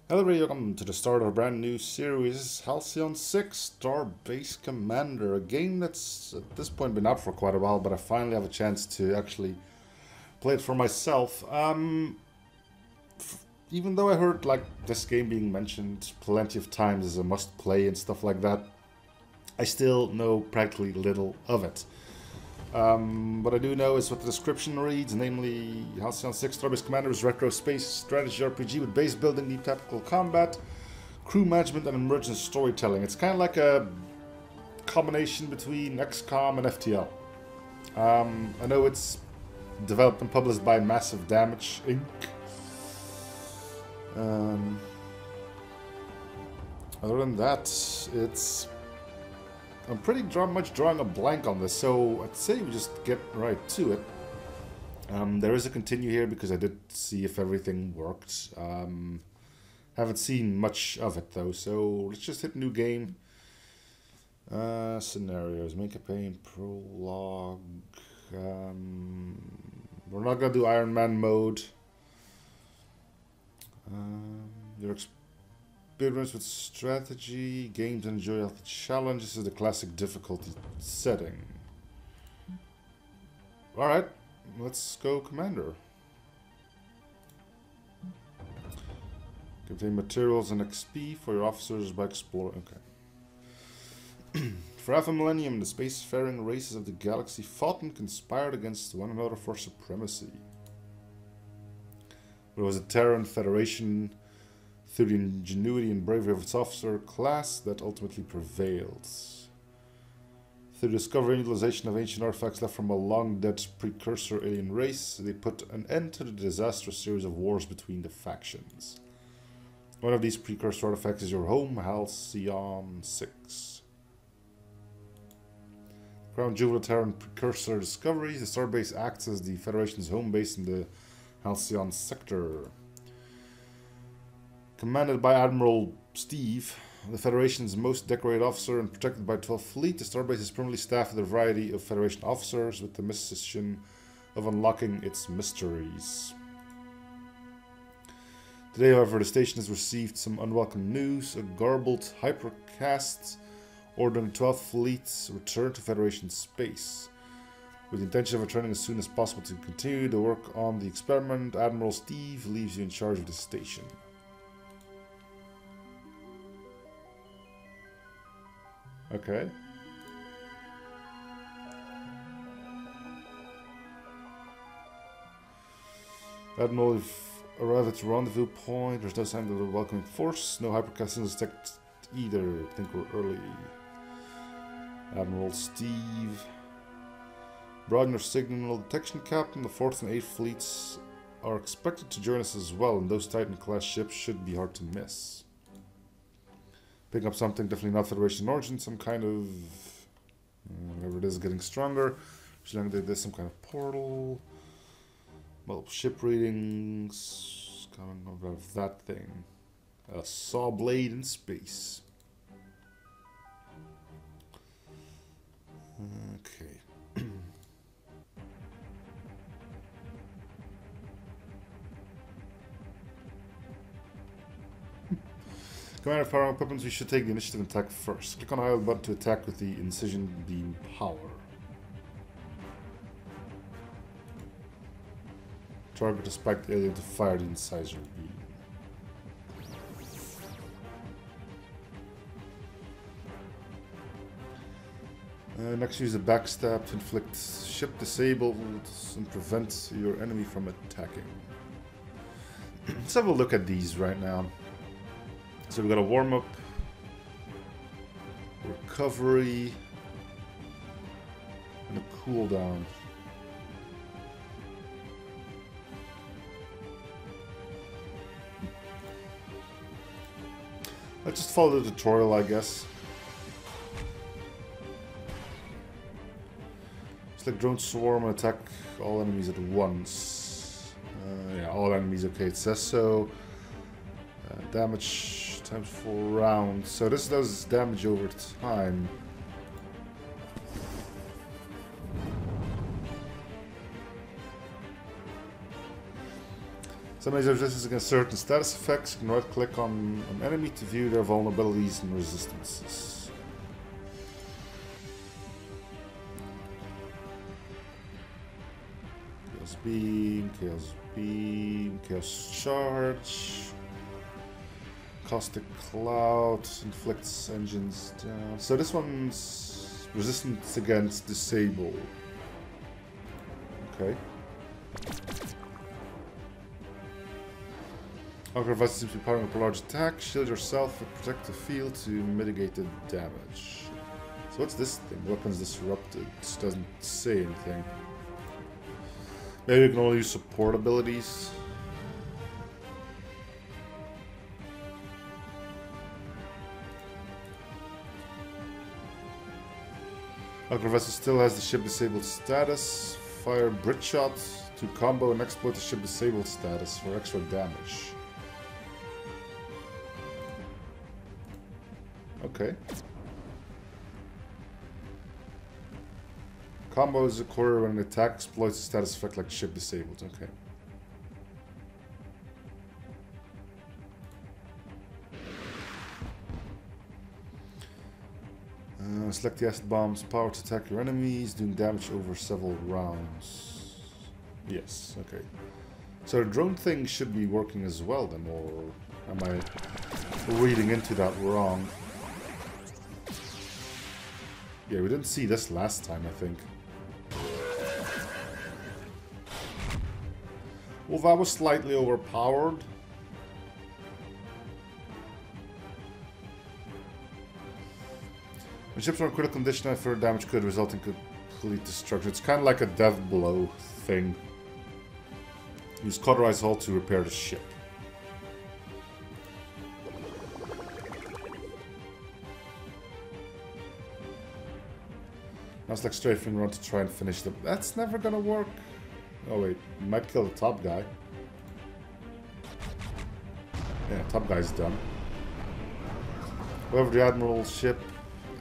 Hello everybody, welcome to the start of a brand new series, Halcyon 6 Starbase Commander, a game that's at this point been out for quite a while, but I finally have a chance to actually play it for myself. Even though I heard like this game being mentioned plenty of times as a must-play and stuff like that, I still know practically little of it. What I do know is what the description reads, namely Halcyon 6 Starbase Commander is retro space strategy RPG with base building, deep tactical combat, crew management and emergent storytelling. It's kind of like a combination between XCOM and FTL. I know it's developed and published by Massive Damage Inc. Other than that, I'm pretty much drawing a blank on this, so I'd say we just get right to it. There is a continue here because I did see if everything worked. Haven't seen much of it though, so let's just hit new game. Scenarios, main campaign, prologue. We're not gonna do Iron Man mode. Your experience with strategy, games and enjoy healthy challenges is the classic difficulty setting. Alright, let's go Commander. Contain materials and XP for your officers by exploring. Okay. For half a millennium, the spacefaring races of the galaxy fought and conspired against one another for supremacy. There was a Terran Federation through the ingenuity and bravery of its officer class that ultimately prevailed. Through the discovery and utilization of ancient artifacts left from a long-dead precursor alien race, they put an end to the disastrous series of wars between the factions. One of these precursor artifacts is your home, Halcyon 6. Crown Jewel Terran Precursor Discoveries, the Starbase acts as the Federation's home base in the Halcyon sector. Commanded by Admiral Steve, the Federation's most decorated officer and protected by 12th Fleet, the Starbase is permanently staffed with a variety of Federation officers with the mission of unlocking its mysteries. Today, however, the station has received some unwelcome news. A garbled hypercast ordering 12th Fleet's return to Federation space. With the intention of returning as soon as possible to continue the work on the experiment, Admiral Steve leaves you in charge of the station. Okay. Admiral, you've arrived at your rendezvous point. There's no sign of a welcoming force. No hypercasting is detected either. I think we're early. Admiral Steve. Broaden your signal detection, Captain. The 4th and 8th fleets are expected to join us as well, and those Titan-class ships should be hard to miss. Pick up something, definitely not Federation origin, some kind of... whatever it is, getting stronger. There's some kind of portal. Multiple ship readings. Coming out of that thing. A saw blade in space. Okay. Commander, firing up weapons, we should take the initiative and attack first. Click on the I button to attack with the Incision Beam power. Target a spiked alien to fire the incisor beam. Next, use a backstab to inflict ship disabled and prevent your enemy from attacking. Let's have a look at these right now. So we got a warm-up, recovery, and a cooldown. Let's just follow the tutorial, I guess. Select drone swarm and attack all enemies at once. Yeah, all enemies, okay, it says so. Damage times 4 rounds. So this does damage over time. Some enemies are resistant against certain status effects. You can right click on an enemy to view their vulnerabilities and resistances. Chaos Beam, Chaos Beam, Chaos Charge. Caustic Cloud inflicts engines down. So this one's resistance against disable. Okay. Aggravated seems to be powering up a large attack. Shield yourself with protective field to mitigate the damage. So what's this thing? Weapons disrupted. This doesn't say anything. Maybe you can only use support abilities. Aggravated still has the ship disabled status. Fire Brit Shot to combo and exploit the ship disabled status for extra damage. Okay. Combos occur when an attack exploits a status effect like ship disabled. Okay. Select the acid bomb's power to attack your enemies, doing damage over several rounds. Yes, okay. So the drone thing should be working as well then, or am I reading into that wrong? Yeah, we didn't see this last time, I think. Well, that was slightly overpowered. When ships are in critical condition, further damage could result in complete destruction. It's kind of like a death blow thing. Use cauterized hull to repair the ship. Now it's like strafing run to try and finish them. That's never gonna work. Oh wait, you might kill the top guy. Yeah, top guy's done. However, the Admiral's ship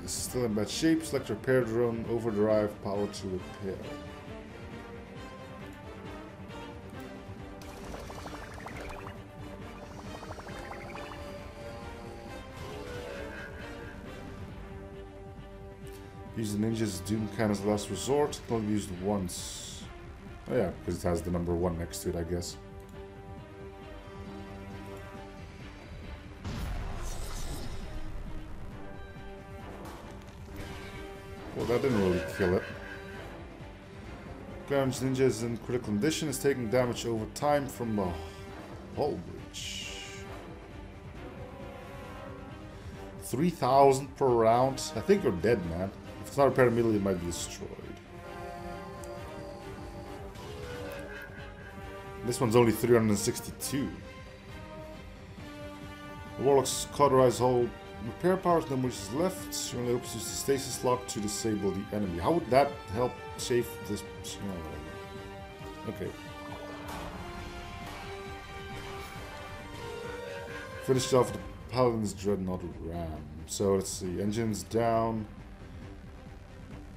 is still in bad shape. Select repair drone, overdrive, power to repair. Use the ninja's doom cannon as last resort. It can only be used once. Oh yeah, because it has the number 1 next to it, I guess. Well, that didn't really kill it. Ground ninja is in critical condition. Is taking damage over time from the hull breach. 3,000 per round. I think you're dead, man. If it's not repaired immediately, it might be destroyed. This one's only 362. The Warlock's cauterized hull repair powers, then which is left. You only opens the stasis lock to disable the enemy. How would that help save this? Oh, okay. Finished off the Paladin's Dreadnought Ram. So let's see. Engines down.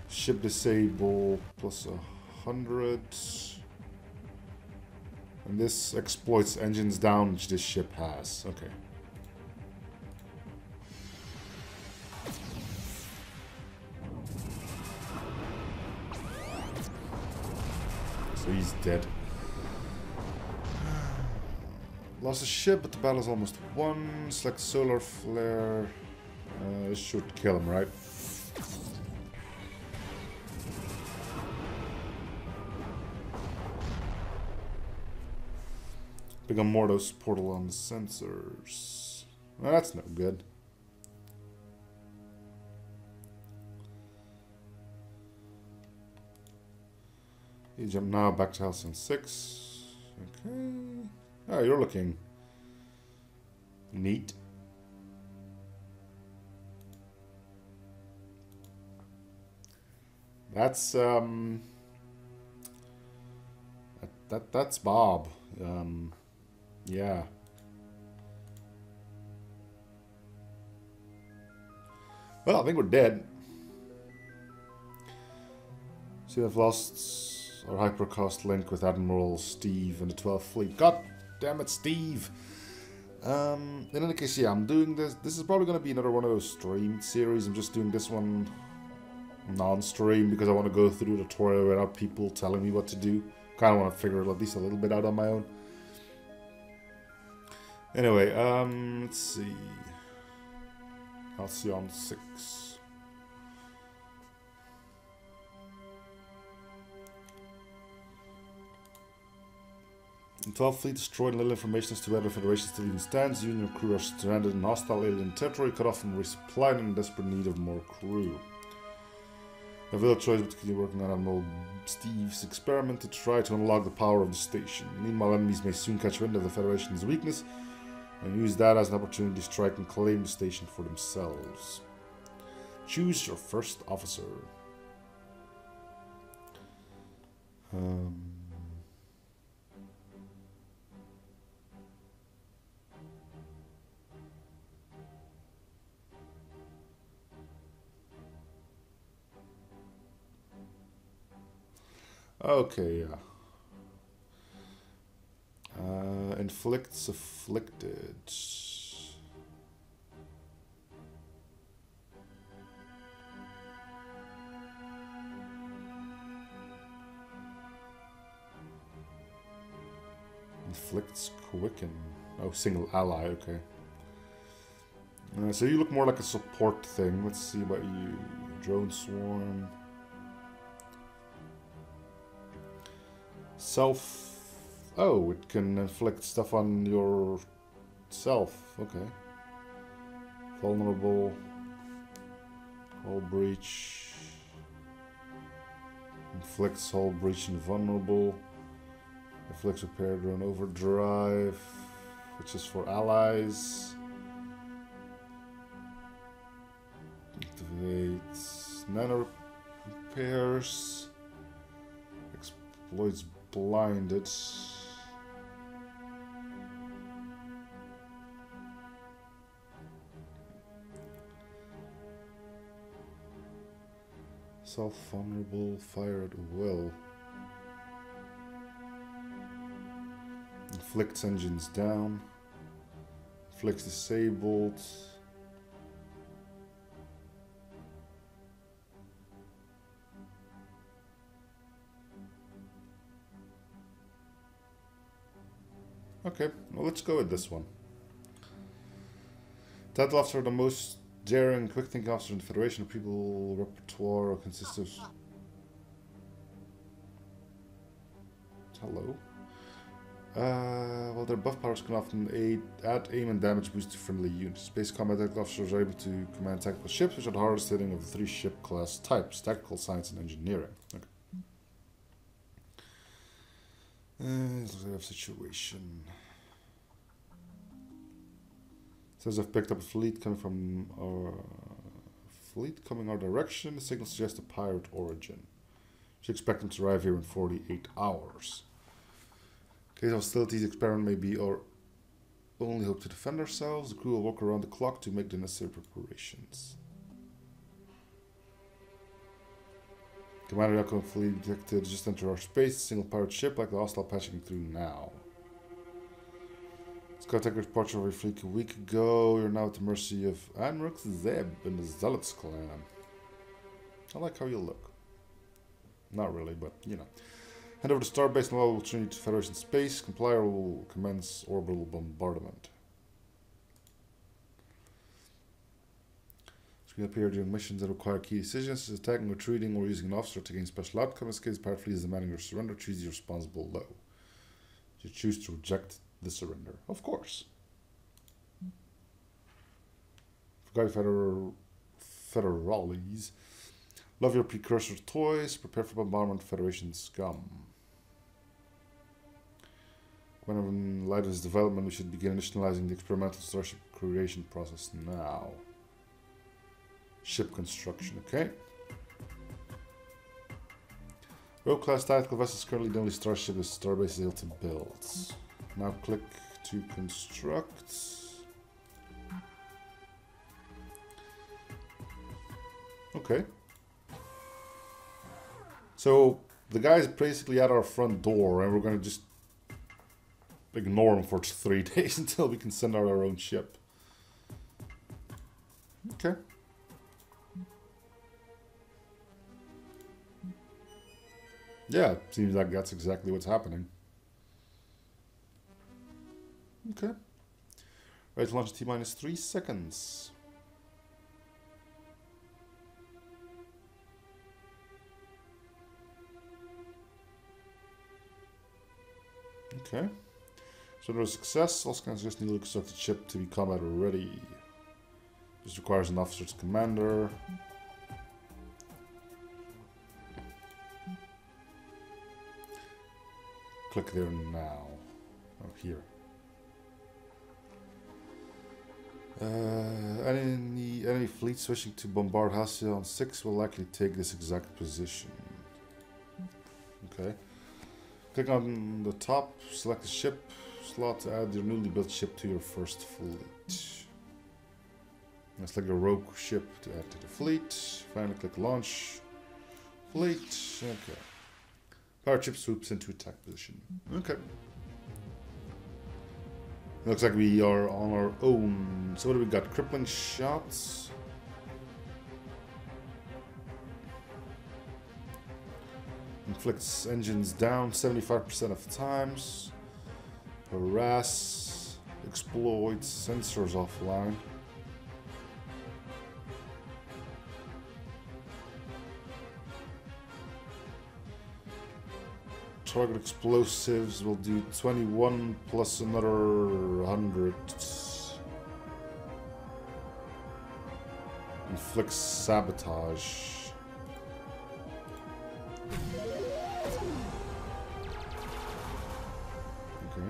Ship disable plus 100. And this exploits engines down, which this ship has. Okay. So he's dead. Lost a ship, but the battle's almost won. Select solar flare. This should kill him, right? Become Mordos portal on the sensors. Well, that's no good. You jump now back to Halcyon 6. Okay. Oh, you're looking neat. That's that's Bob. Yeah. Well, I think we're dead. So we've lost our hypercost link with Admiral Steve and the 12th Fleet. God Damn it, Steve. In any case, yeah, I'm doing this. This is probably going to be another one of those streamed series. I'm just doing this one non-stream because I want to go through the tutorial without people telling me what to do. Kind of want to figure it at least a little bit out on my own. Anyway, let's see. Halcyon 6. The 12th fleet destroyed, and little information as to whether the Federation still even stands. Union crew are stranded in hostile alien territory, cut off from resupply and in desperate need of more crew. A little choice but continue working on Admiral Steve's experiment to try to unlock the power of the station. Meanwhile, enemies may soon catch wind of the Federation's weakness and use that as an opportunity to strike and claim the station for themselves. Choose your first officer. Okay, yeah. Inflicts afflicted. Inflicts quicken. Oh, single ally, okay. So you look more like a support thing. Let's see about you. Drone swarm. Self. Oh, it can inflict stuff on yourself. Okay. Vulnerable. Hull breach. Inflicts hull breach and vulnerable. Inflicts repair drone overdrive, which is for allies. Activates nano repairs. Exploits blinded. Self-vulnerable, fire at will. Inflicts engines down. Inflicts disabled. Okay, well, let's go with this one. Title officer, the most daring, quick-thinking officer in the Federation. The people repertoire consists of... Hello? Well, their buff powers can often add aim and damage boost to friendly units. Space combat tactical officers are able to command tactical ships, which are the hardest hitting of the 3 ship class types: tactical, science, and engineering. Okay. Situation. Says I've picked up a fleet coming our direction. The signal suggests a pirate origin. Should expect them to arrive here in 48 hours. In case of hostilities, the experiment may be our only hope to defend ourselves. The crew will work around the clock to make the necessary preparations. Commander Halcyon fleet detected just enter our space. A single pirate ship like the hostile passing through now. Scout Attacker departure of your fleet a week ago. You're now at the mercy of Anruk Zeb and the Zealots clan. I like how you look. Not really, but you know. Hand over to Starbase and allow will turn you to Federation space. Complier will commence orbital bombardment. Screen appear during missions that require key decisions, such as attacking, retreating, or using an officer to gain special outcomes. In case the pirate fleet is demanding your surrender, choose the responsible low. You choose to reject the surrender. Of course. Forgot Federales. Love your precursor toys. Prepare for bombardment, Federation scum. When in light of this development, we should begin initializing the experimental starship creation process now. Ship construction, okay. Rogue class tactical vessel is currently the only starship that Starbase is able to build. Now click to construct. Okay. So the guy's basically at our front door, and we're gonna just ignore them for 3 days until we can send out our own ship. Okay. Yeah, seems like that's exactly what's happening. Okay. Ready to launch T-minus 3 seconds. Okay. So there was success. All scans just need to construct the ship to be combat ready. This requires an officer's commander. Click there now. Oh, here. Any enemy fleets wishing to bombard Halcyon 6 will likely take this exact position. Okay. Click on the top, select the ship slot to add your newly built ship to your first fleet. Now select your rogue ship to add to the fleet. Finally click launch. Fleet. Okay. Power ship swoops into attack position. Okay. Looks like we are on our own. So what do we got? Crippling shots. Inflicts engines down 75% of the times. Harass. Exploits. Sensors offline. Target explosives will do 21 plus another 100. Inflicts sabotage. Okay.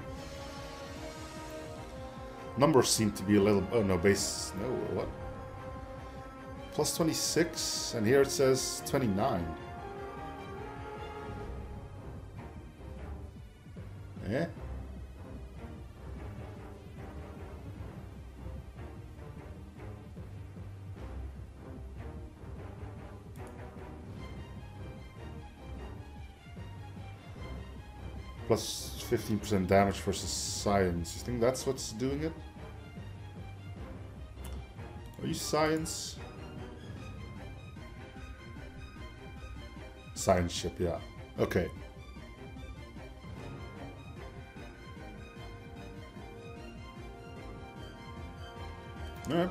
Numbers seem to be a little... Oh no, base... No, what? Plus 26, and here it says 29. Eh? Plus 15% damage versus science. You think that's what's doing it? Are you science? Science ship, yeah. Okay. Alright.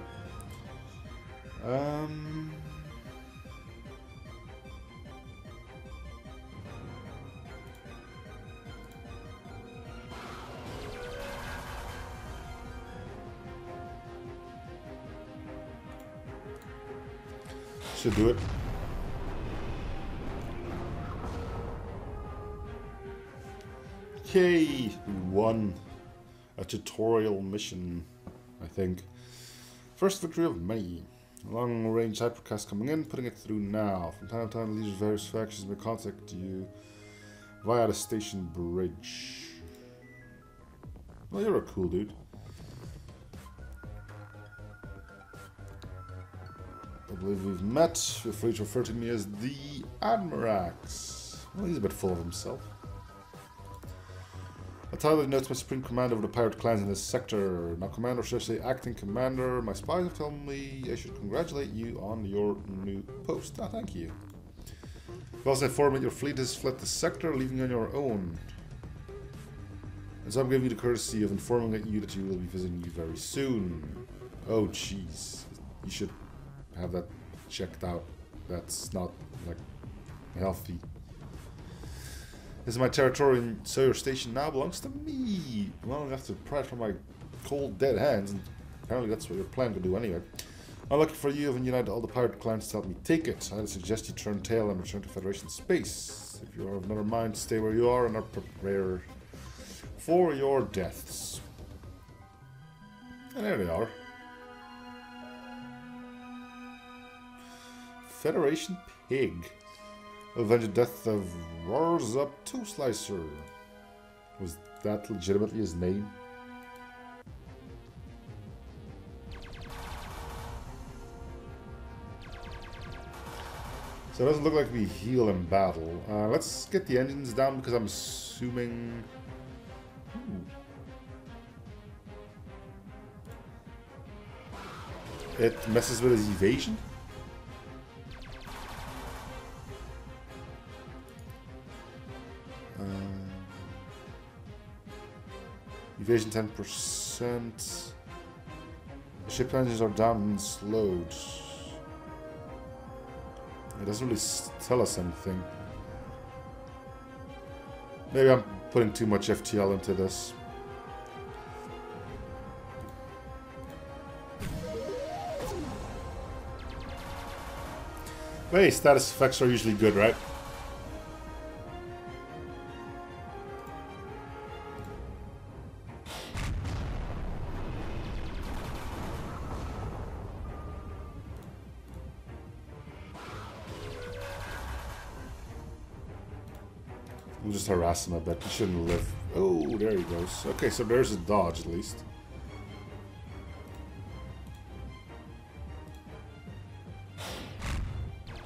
Should do it. Okay, we won a tutorial mission, I think. First victory of many. Long-range hypercast coming in, putting it through now. From time to time, the leaders of various factions may contact you via the station bridge. Well, you're a cool dude. I believe we've met. Feel free to refer to me as the Admirax. Well, he's a bit full of himself. A title that notes my supreme command over the pirate clans in this sector. Now commander, or should I say acting commander. My spies have told me I should congratulate you on your new post. Ah, thank you. You've also informed that your fleet has fled the sector, leaving you on your own. And so I'm giving you the courtesy of informing you that you will be visiting you very soon. Oh, jeez. You should have that checked out. That's not, like, healthy. This is my territory, and so your station now belongs to me. Well, I have to pry it from my cold, dead hands, and apparently that's what you're planning to do anyway. Unlucky for you, having united all the pirate clans to help me take it. I'd suggest you turn tail and return to Federation space. If you are of another mind, stay where you are and are prepared for your deaths. And there they are. Federation Pig. Avenge the death of Roars Up Two Slicer. Was that legitimately his name? So it doesn't look like we heal in battle. Let's get the engines down because I'm assuming... It messes with his evasion. Evasion 10%. The ship engines are down and slowed. It doesn't really tell us anything. Maybe I'm putting too much FTL into this. But hey, status effects are usually good, right? We'll just harass him a bit. He shouldn't live. Oh, there he goes. Okay, so there's a dodge at least.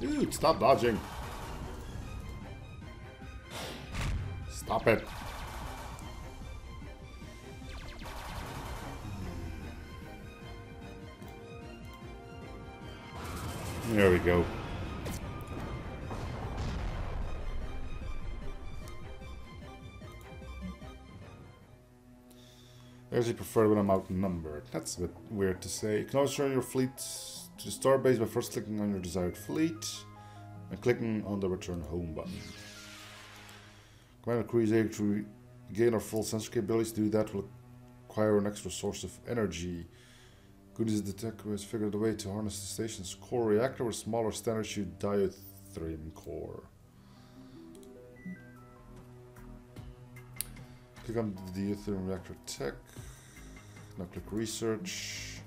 Dude, stop dodging. Stop it. There we go. I actually prefer when I'm outnumbered. That's a bit weird to say. You can always turn your fleet to Starbase by first clicking on your desired fleet and clicking on the return home button. Commander crew is able to gain our full sensor capabilities. To do that will require an extra source of energy. Good news, the tech has figured a way to harness the station's core reactor with a smaller standard issue diatherium core. Click on the diatherium reactor tech. Now click research.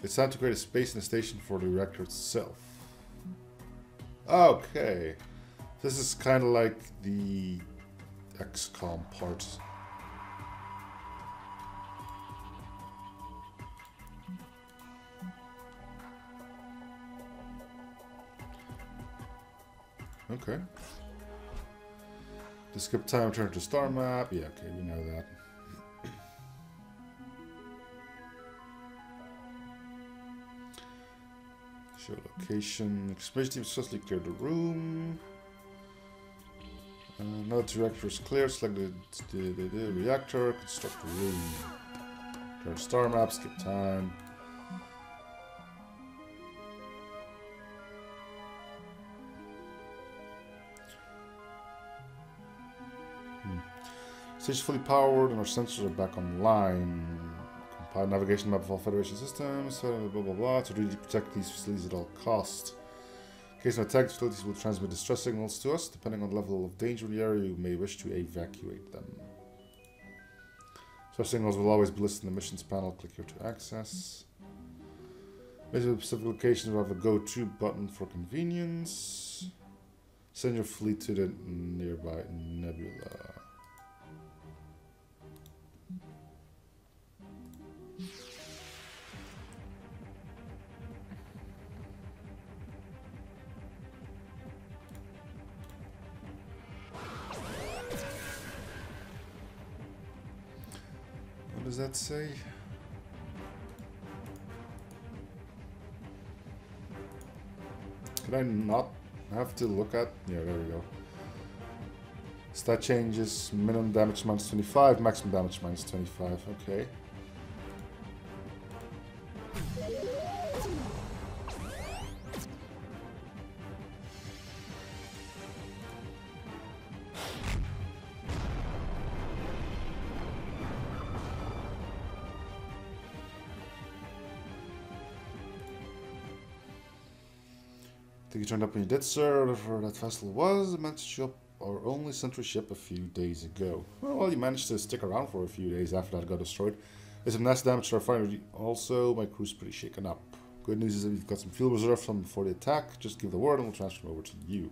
It's time to create a space in the station for the reactor itself. Okay. This is kind of like the XCOM part. Okay. To skip time, turn to star map. Yeah, okay, we know that. Show location. Expedition team successfully cleared the room. Now that the reactor is clear, select the reactor, construct the room. Turn to star map, skip time. Station fully powered and our sensors are back online. Compile navigation map of all Federation systems, blah blah blah, to really protect these facilities at all costs. In case of attack, facilities will transmit distress signals to us. Depending on the level of danger in the area, you may wish to evacuate them. Distress signals will always be listed in the missions panel. Click here to access. Based on specific locations, we'll have a go-to button for convenience. Send your fleet to the nearby nebula. What does that say? Could I not have to look at? Yeah, there we go. Stat changes, minimum damage minus 25, maximum damage minus 25, okay. I think you turned up when you did, sir. Whatever that vessel was, it managed to show up our only sentry ship a few days ago. Well, you managed to stick around for a few days after that it got destroyed. There's some nasty damage to our refinery. Also, my crew's pretty shaken up. Good news is that we've got some fuel reserve from before the attack. Just give the word and we'll transfer them over to you.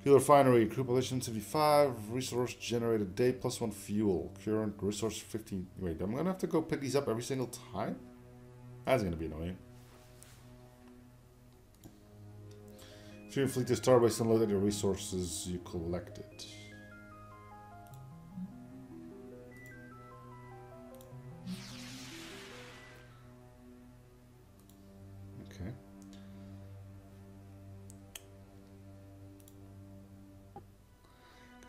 Fuel refinery, crew position 75, resource generated day plus 1 fuel. Current resource 15. Wait, I'm gonna have to go pick these up every single time? That's gonna be annoying. If your fleet to Starbase, unload any resources you collected.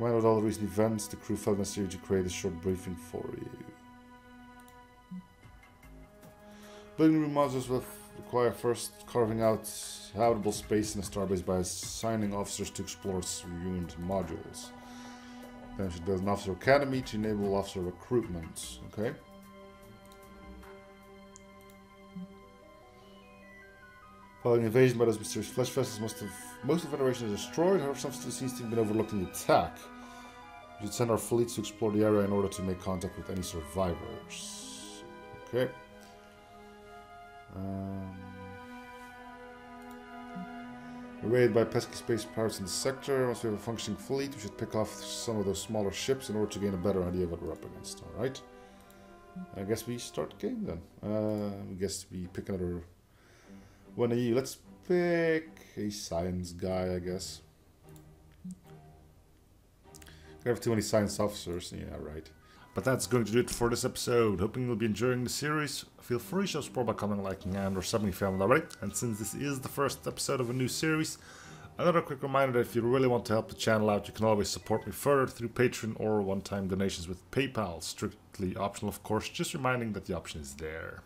Combined with all the recent events, the crew felt necessary to create a short briefing for you. Building room modules will require first carving out habitable space in a starbase by assigning officers to explore its ruined modules. Then we should build an officer academy to enable officer recruitment. Okay. Following invasion by those mysterious flesh vessels, most of the Federation is destroyed. However, some still seems to have been overlooked in the attack. We should send our fleets to explore the area in order to make contact with any survivors. Okay. We're raided by pesky space pirates in the sector. Once we have a functioning fleet, we should pick off some of those smaller ships in order to gain a better idea of what we're up against. Alright. I guess we start the game then. I guess we pick another one of you. Let's pick a science guy, I guess. We have too many science officers. Yeah, right. But that's going to do it for this episode. Hoping you'll be enjoying the series. Feel free to show support by commenting, liking, and or subbing if you haven't already. And since this is the first episode of a new series, another quick reminder that if you really want to help the channel out, you can always support me further through Patreon or one-time donations with PayPal. Strictly optional, of course, just reminding that the option is there.